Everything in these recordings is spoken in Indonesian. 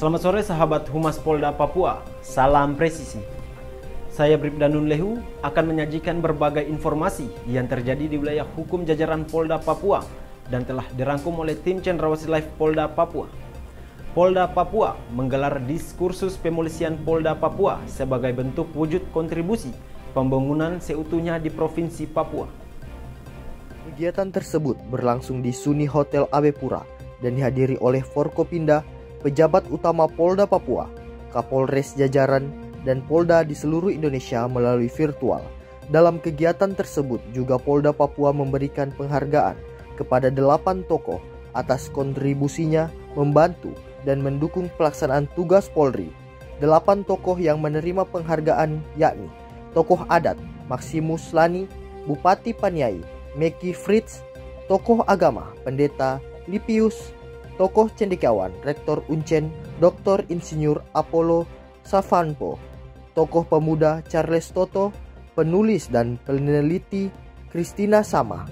Selamat sore sahabat Humas Polda Papua, salam presisi. Saya Bribda Nun Lehu akan menyajikan berbagai informasi yang terjadi di wilayah hukum jajaran Polda Papua dan telah dirangkum oleh tim Cendrawasih Live Polda Papua. Polda Papua menggelar diskursus pemolisian Polda Papua sebagai bentuk wujud kontribusi pembangunan seutuhnya di Provinsi Papua. Kegiatan tersebut berlangsung di Suni Hotel Abepura dan dihadiri oleh Forkopinda, pejabat utama Polda Papua, Kapolres jajaran, dan Polda di seluruh Indonesia melalui virtual. Dalam kegiatan tersebut juga Polda Papua memberikan penghargaan kepada 8 tokoh atas kontribusinya membantu dan mendukung pelaksanaan tugas Polri. 8 tokoh yang menerima penghargaan yakni tokoh adat Maximus Lani, Bupati Paniai Meki Fritz, tokoh agama Pendeta Lipius, tokoh cendekiawan Rektor Uncen Dr. Insinyur Apollo Savanpo, tokoh pemuda Charles Toto, penulis dan peneliti Christina Sama,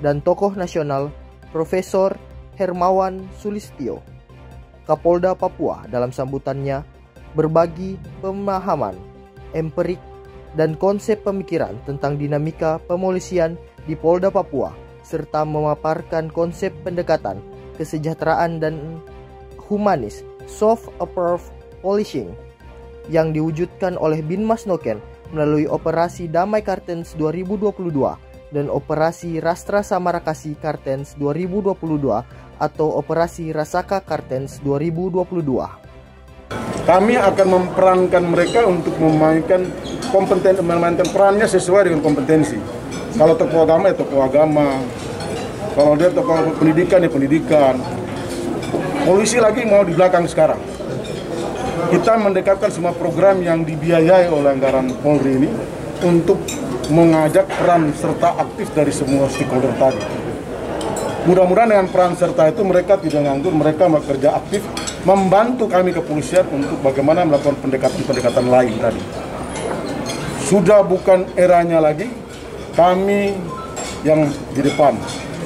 dan tokoh nasional Profesor Hermawan Sulistyo. Kapolda Papua dalam sambutannya berbagi pemahaman empirik dan konsep pemikiran tentang dinamika pemolisian di Polda Papua serta memaparkan konsep pendekatan kesejahteraan dan humanis soft approach policing yang diwujudkan oleh Binmas Noken melalui Operasi Damai Kartens 2022 dan Operasi Rastra Samarakasi Kartens 2022 atau Operasi Rasaka Kartens 2022. Kami akan memperankan mereka untuk memainkan perannya sesuai dengan kompetensi. Kalau tokoh agama ya tokoh agama, kalau dia tokoh pendidikan ya pendidikan. Polisi lagi mau di belakang sekarang. Kita mendekatkan semua program yang dibiayai oleh anggaran Polri ini untuk mengajak peran serta aktif dari semua stakeholder tadi. Mudah-mudahan dengan peran serta itu mereka tidak nganggur, mereka bekerja aktif membantu kami kepolisian untuk bagaimana melakukan pendekatan-pendekatan lain tadi. Sudah bukan eranya lagi kami yang di depan.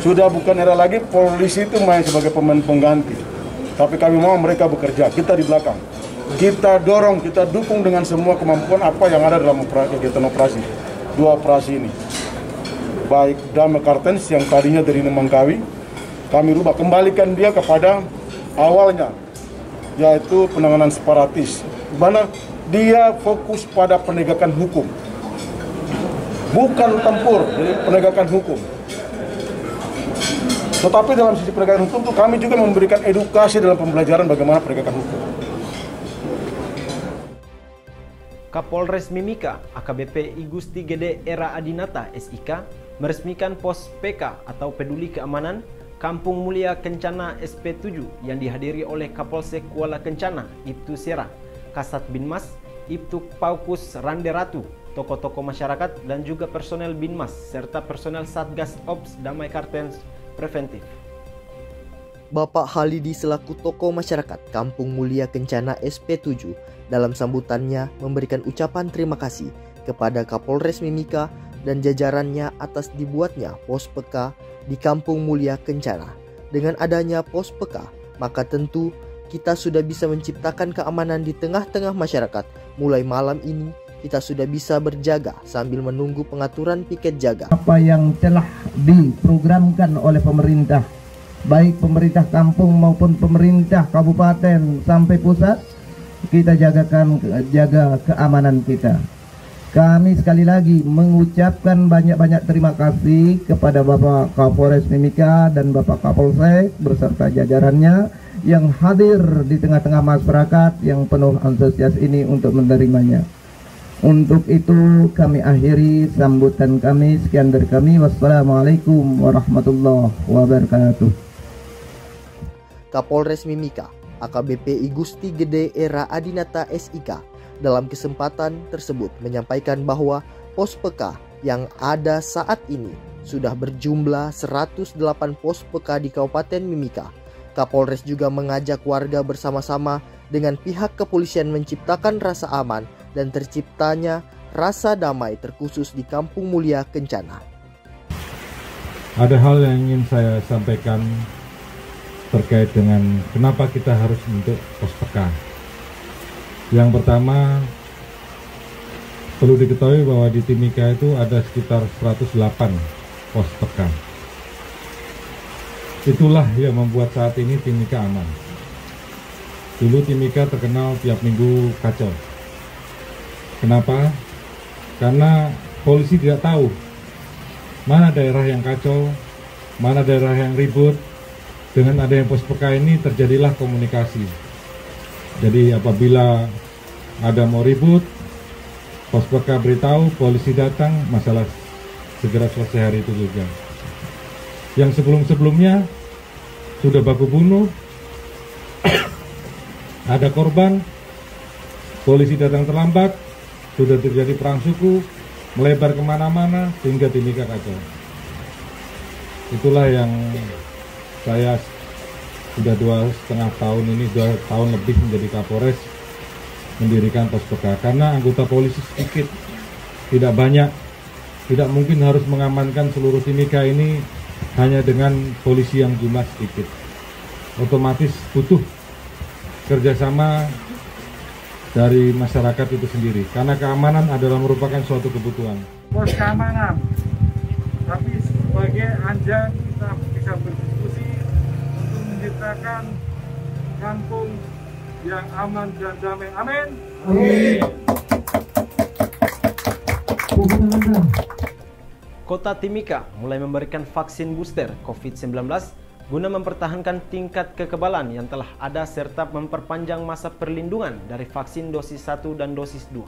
Sudah bukan era lagi polisi itu main sebagai pemain pengganti. Tapi kami mau mereka bekerja, kita di belakang. Kita dorong, kita dukung dengan semua kemampuan apa yang ada dalam kegiatan operasi. 2 operasi ini. Baik Damai Kartens yang tadinya dari Nemangkawi, kami rubah, kembalikan dia kepada awalnya, yaitu penanganan separatis. Di mana dia fokus pada penegakan hukum. Bukan tempur, jadi penegakan hukum. Tetapi dalam sisi penegakan hukum itu kami juga memberikan edukasi dalam pembelajaran bagaimana penegakan hukum. Kapolres Mimika AKBP Igusti Gede Era Adinata SIK meresmikan pos PK atau Peduli Keamanan Kampung Mulia Kencana SP7 yang dihadiri oleh Kapolsek Kuala Kencana Ibtu Sera, Kasat Binmas Ibtu Paukus Rande Ratu, tokoh-tokoh masyarakat dan juga personel Binmas serta personel Satgas Ops Damai Kartens Preventif. Bapak Halidi selaku tokoh masyarakat Kampung Mulia Kencana SP7 dalam sambutannya memberikan ucapan terima kasih kepada Kapolres Mimika dan jajarannya atas dibuatnya pos PK di Kampung Mulia Kencana. Dengan adanya pos PK, maka tentu kita sudah bisa menciptakan keamanan di tengah-tengah masyarakat. Mulai malam ini kita sudah bisa berjaga sambil menunggu pengaturan piket jaga. Apa yang telah diprogramkan oleh pemerintah, baik pemerintah kampung maupun pemerintah kabupaten sampai pusat, kita jaga keamanan kita. Kami sekali lagi mengucapkan banyak-banyak terima kasih kepada Bapak Kapolres Mimika dan Bapak Kapolsek beserta jajarannya yang hadir di tengah-tengah masyarakat yang penuh antusias ini untuk menerimanya. Untuk itu kami akhiri sambutan kami. Sekian dari kami. Wassalamualaikum warahmatullahi wabarakatuh. Kapolres Mimika AKBP Igusti Gede Era Adinata SIK dalam kesempatan tersebut menyampaikan bahwa pos PK yang ada saat ini sudah berjumlah 108 pos PK di Kabupaten Mimika. Kapolres juga mengajak warga bersama-sama dengan pihak kepolisian menciptakan rasa aman dan terciptanya rasa damai terkhusus di Kampung Mulia Kencana. Ada hal yang ingin saya sampaikan terkait dengan kenapa kita harus membentuk pos peka. Yang pertama, perlu diketahui bahwa di Timika itu ada sekitar 108 pos peka. Itulah yang membuat saat ini Timika aman. Dulu Timika terkenal tiap minggu kacau. Kenapa? Karena polisi tidak tahu mana daerah yang kacau, mana daerah yang ribut. Dengan adanya pos peka ini terjadilah komunikasi. Jadi apabila ada mau ribut, pos peka beritahu, polisi datang, masalah segera selesai hari itu juga. Yang sebelum-sebelumnya sudah baku bunuh, ada korban, polisi datang terlambat, sudah terjadi perang suku, melebar kemana-mana sehingga Timika kacau. Itulah yang saya sudah 2,5 tahun ini, 2 tahun lebih menjadi Kapolres, mendirikan pos peka. Karena anggota polisi sedikit, tidak banyak, tidak mungkin harus mengamankan seluruh Timika ini hanya dengan polisi yang jumlah sedikit. Otomatis butuh kerjasama dari masyarakat itu sendiri, karena keamanan adalah merupakan suatu kebutuhan. Pos keamanan, tapi sebagai anjang kita bisa berdiskusi untuk menciptakan kampung yang aman dan damai. Amin. Amin. Kota Timika mulai memberikan vaksin booster COVID-19 guna mempertahankan tingkat kekebalan yang telah ada serta memperpanjang masa perlindungan dari vaksin dosis 1 dan dosis 2.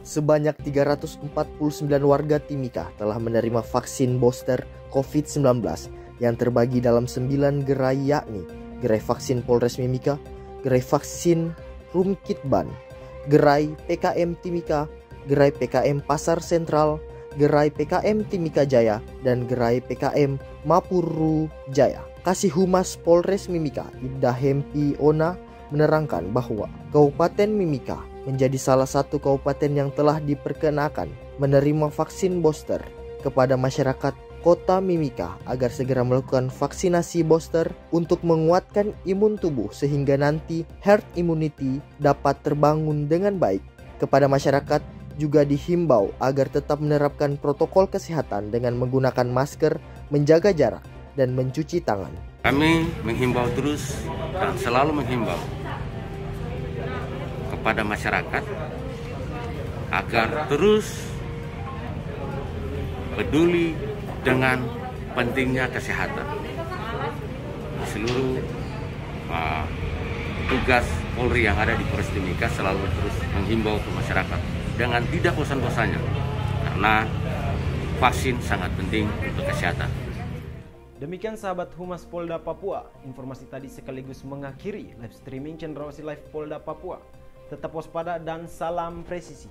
Sebanyak 349 warga Timika telah menerima vaksin booster COVID-19 yang terbagi dalam 9 gerai, yakni gerai vaksin Polres Mimika, gerai vaksin Rumkitban, gerai PKM Timika, gerai PKM Pasar Sentral, gerai PKM Timika Jaya, dan gerai PKM Mapuru Jaya. Kasih Humas Polres Mimika, Ibda Hempi Ona, menerangkan bahwa Kabupaten Mimika menjadi salah satu kabupaten yang telah diperkenakan menerima vaksin booster kepada masyarakat Kota Mimika agar segera melakukan vaksinasi booster untuk menguatkan imun tubuh sehingga nanti herd immunity dapat terbangun dengan baik. Kepada masyarakat juga dihimbau agar tetap menerapkan protokol kesehatan dengan menggunakan masker, menjaga jarak, dan mencuci tangan. Kami menghimbau terus dan selalu menghimbau kepada masyarakat agar terus peduli dengan pentingnya kesehatan. Seluruh tugas Polri yang ada di Polres Timika selalu terus menghimbau ke masyarakat dengan tidak bosan-bosannya, karena vaksin sangat penting untuk kesehatan. Demikian sahabat Humas Polda Papua, informasi tadi sekaligus mengakhiri live streaming Cendrawasih Live Polda Papua. Tetap waspada dan salam presisi.